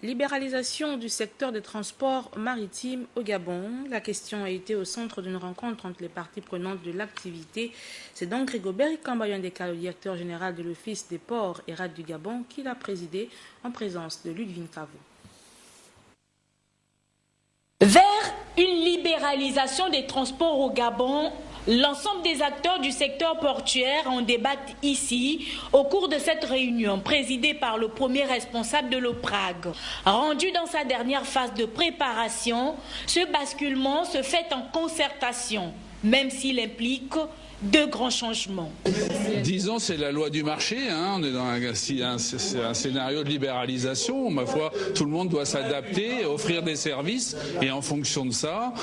Libéralisation du secteur des transports maritimes au Gabon. La question a été au centre d'une rencontre entre les parties prenantes de l'activité. C'est donc Rigobert Kambayandeka, le directeur général de l'Office des ports et rades du Gabon, qui l'a présidé en présence de Ludwig Kavo. Vers une libéralisation des transports au Gabon, l'ensemble des acteurs du secteur portuaire en débattent ici au cours de cette réunion présidée par le premier responsable de l'OPRAG. Rendu dans sa dernière phase de préparation, ce basculement se fait en concertation, même s'il implique de grands changements. Disons, c'est la loi du marché, on est dans un scénario de libéralisation. Ma foi, tout le monde doit s'adapter, offrir des services et en fonction de ça,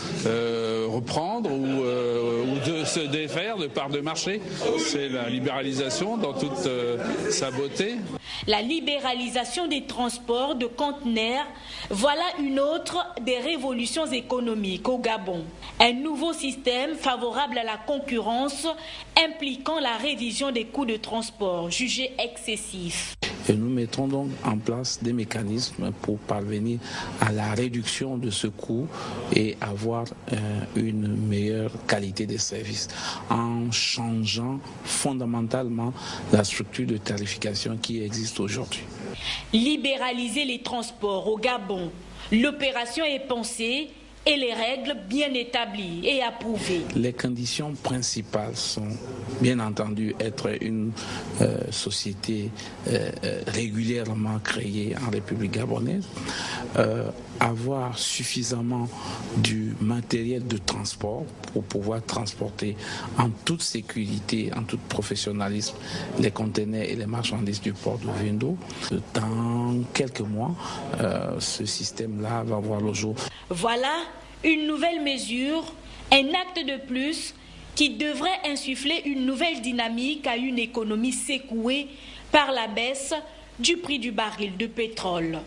reprendre ou de se défaire de parts de marché. C'est la libéralisation dans toute sa beauté. La libéralisation des transports de conteneurs, voilà une autre des révolutions économiques au Gabon. Un nouveau système favorable à la concurrence impliquant la révision des coûts de transport jugés excessifs. Et nous mettrons donc en place des mécanismes pour parvenir à la réduction de ce coût et avoir une meilleure qualité des services en changeant fondamentalement la structure de tarification qui existe aujourd'hui. Libéraliser les transports au Gabon. L'opération est pensée et les règles bien établies et approuvées. Les conditions principales sont, bien entendu, être une société régulièrement créée en République gabonaise, avoir suffisamment du matériel de transport pour pouvoir transporter en toute sécurité, en tout professionnalisme, les conteneurs et les marchandises du port de Vindo. Dans quelques mois, ce système-là va voir le jour. Voilà une nouvelle mesure, un acte de plus qui devrait insuffler une nouvelle dynamique à une économie secouée par la baisse du prix du baril de pétrole.